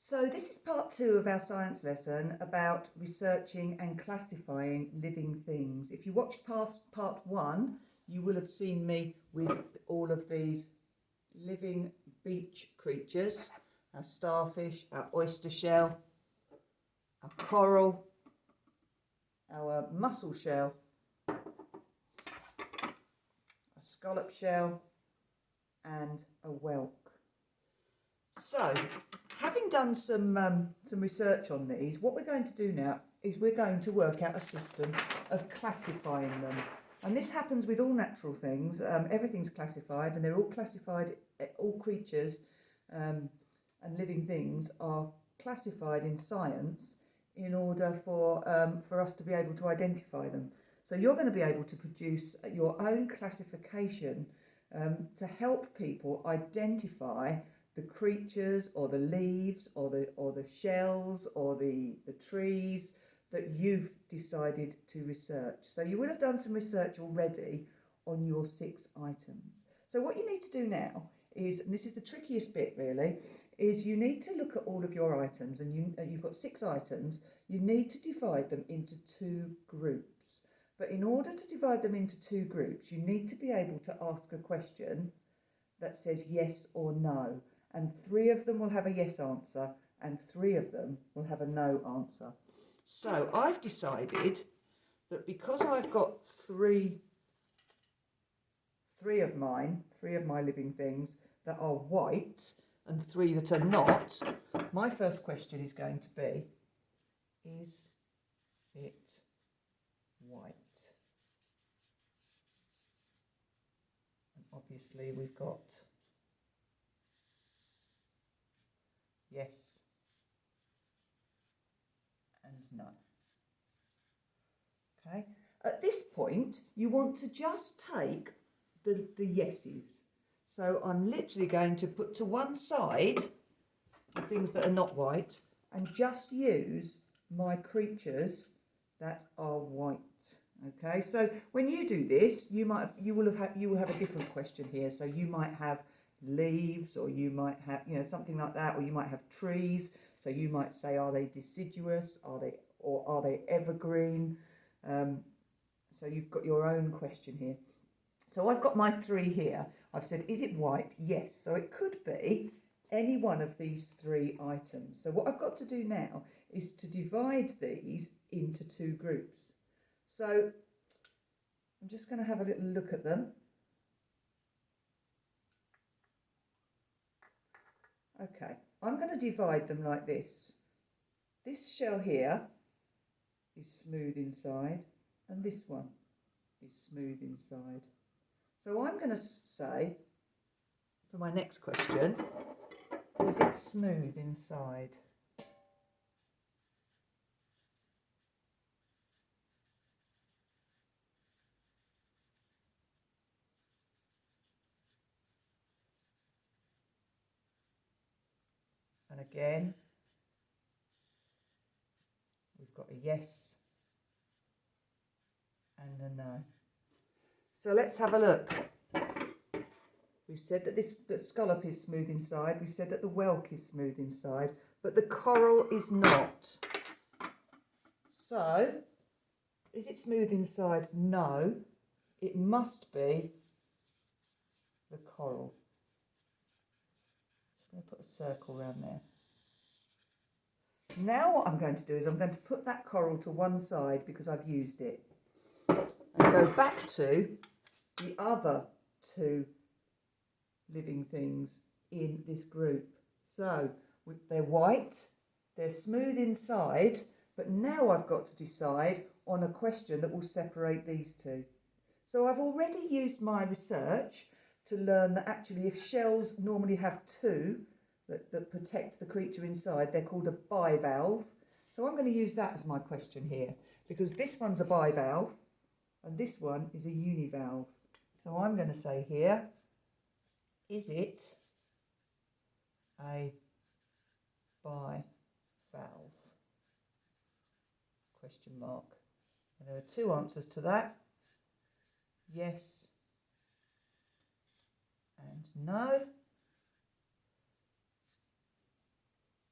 So this is part 2 of our science lesson about researching and classifying living things. If you watched past part 1, you will have seen me with all of these living beach creatures, our starfish, our oyster shell, our coral, our mussel shell, a scallop shell and a whelk. So, having done some research on these, what we're going to do now is we're going to work out a system of classifying them. And this happens with all natural things. Everything's classified, and they're all classified, all creatures and living things are classified in science in order for us to be able to identify them. So you're going to be able to produce your own classification to help people identify the creatures or the leaves or the shells or the trees that you've decided to research. So you will have done some research already on your 6 items. So what you need to do now is, and this is the trickiest bit really, is you need to look at all of your items, and you've got 6 items. You need to divide them into 2 groups. But in order to divide them into 2 groups, you need to be able to ask a question that says yes or no. And 3 of them will have a yes answer and 3 of them will have a no answer. So I've decided that because I've got three of my living things that are white and 3 that are not, my first question is going to be, is it white? And obviously we've got yes and no. Okay. At this point, you want to just take the yeses. So I'm literally going to put to one side the things that are not white and just use my creatures that are white. Okay. So when you do this, you will have a different question here. So you might have leaves, or you might have something like that, or you might have trees. So you might say, are they deciduous? Are they evergreen? So you've got your own question here. So I've got my 3 here. I've said, is it white? Yes. So it could be any one of these 3 items. So what I've got to do now is to divide these into 2 groups. So I'm just going to have a little look at them. Okay, I'm going to divide them like this. This shell here is smooth inside, and this one is smooth inside. So I'm going to say, for my next question, is it smooth inside? And again, we've got a yes and a no. So let's have a look. We've said that the scallop is smooth inside. We've said that the whelk is smooth inside, but the coral is not. So, is it smooth inside? No. It must be the coral. Just going to put a circle around there. Now what I'm going to do is I'm going to put that coral to one side because I've used it, and go back to the other 2 living things in this group. So they're white, they're smooth inside, but now I've got to decide on a question that will separate these 2. So I've already used my research to learn that actually if shells normally have 2 that protect the creature inside, they're called a bivalve. So I'm going to use that as my question here, because this one's a bivalve and this one is a univalve. So I'm going to say here, is it a bivalve? Question mark. And there are 2 answers to that. Yes and no.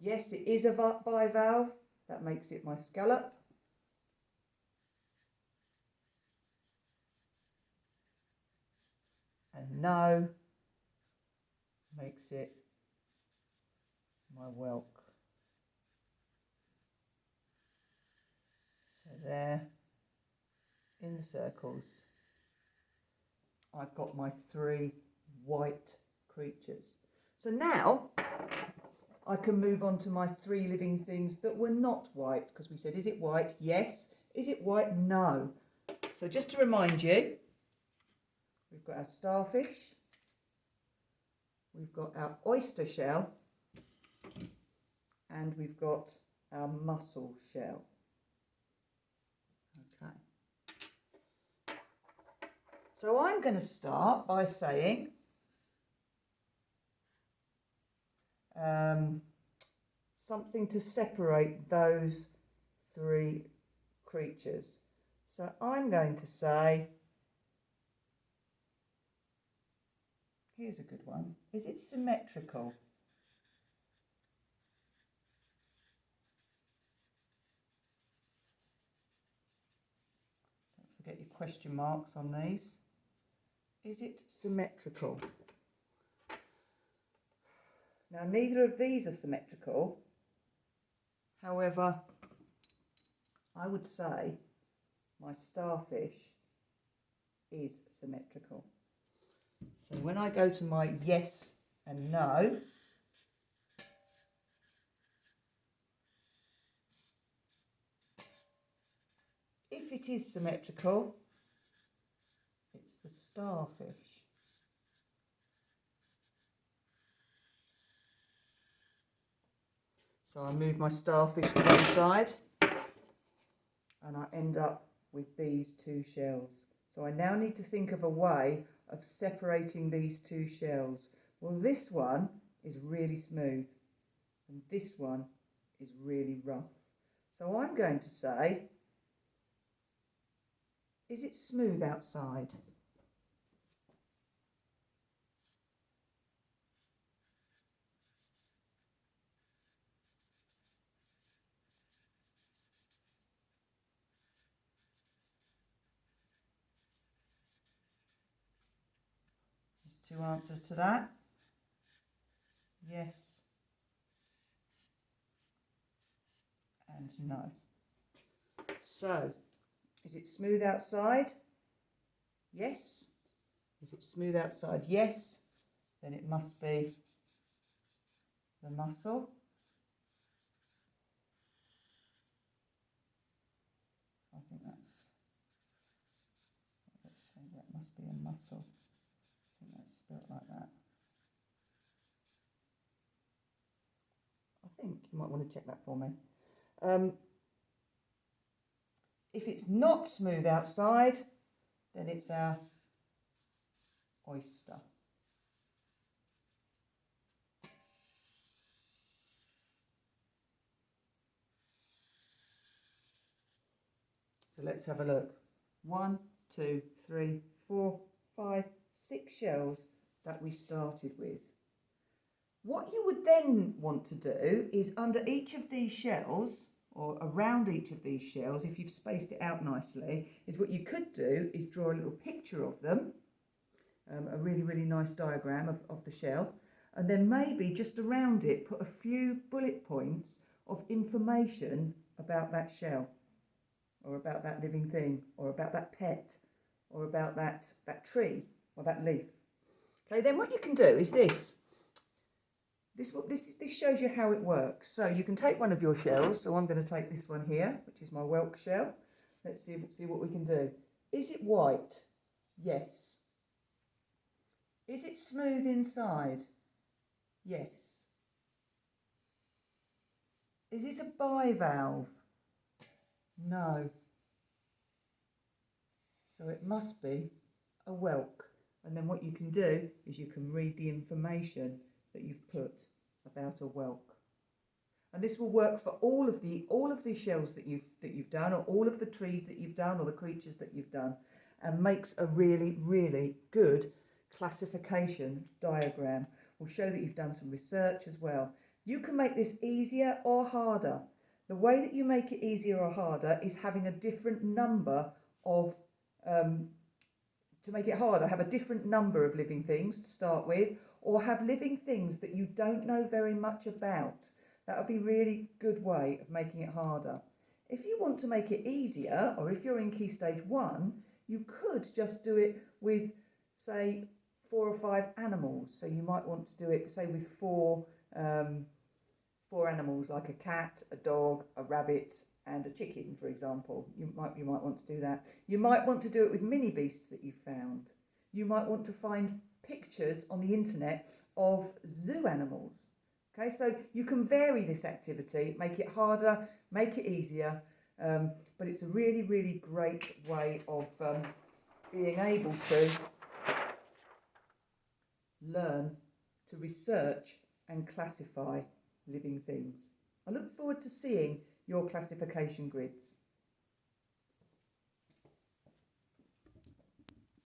Yes, it is a bivalve. That makes it my scallop. And no makes it my whelk. So there, in the circles, I've got my 3 white creatures. So now I can move on to my 3 living things that were not white, because we said, is it white? Yes. Is it white? No. So just to remind you, we've got our starfish, we've got our oyster shell, and we've got our mussel shell. Okay. So I'm going to start by saying something to separate those 3 creatures. So I'm going to say, here's a good one. Is it symmetrical? Don't forget your question marks on these. Is it symmetrical? Now, neither of these are symmetrical. However, I would say my starfish is symmetrical. So when I go to my yes and no, if it is symmetrical, it's the starfish. So I move my starfish to one side and I end up with these 2 shells. So I now need to think of a way of separating these 2 shells. Well, this one is really smooth and this one is really rough. So I'm going to say, is it smooth outside? There's 2 answers to that. Yes and no. So, is it smooth outside? Yes. If it's smooth outside, yes, then it must be the mussel. I think let's say that must be a mussel. I think that's spelt like that. I think you might want to check that for me. If it's not smooth outside, then it's our oyster. So let's have a look. 1, 2, 3, 4, 5, 6 shells that we started with. What you would then want to do is under each of these shells, or around each of these shells, if you've spaced it out nicely, is what you could do is draw a little picture of them, a really, really nice diagram of the shell, and then maybe just around it put a few bullet points of information about that shell, or about that living thing, or about that pet, or about that tree, or that leaf. Okay, then what you can do is this. This shows you how it works. So you can take one of your shells. So I'm going to take this one here, which is my whelk shell. Let's see what we can do. Is it white? Yes. Is it smooth inside? Yes. Is it a bivalve? No. So it must be a whelk. And then what you can do is you can read the information that you've put about a whelk. And this will work for all of the shells that you've done, or all of the trees that you've done, or the creatures that you've done, and makes a really, really good classification diagram. Will show that you've done some research as well. You can make this easier or harder. The way that you make it easier or harder is having a different number of, to make it harder, have a different number of living things to start with, or have living things that you don't know very much about. That would be a really good way of making it harder. If you want to make it easier, or if you're in Key Stage 1, you could just do it with, say, 4 or 5 animals. So you might want to do it, say, with four animals, like a cat, a dog, a rabbit, and a chicken, for example. You might want to do that. You might want to do it with mini beasts that you've found. You might want to find pictures on the internet of zoo animals. Okay, so you can vary this activity, make it harder, make it easier, but it's a really, really great way of being able to learn to research and classify living things. I look forward to seeing your classification grids.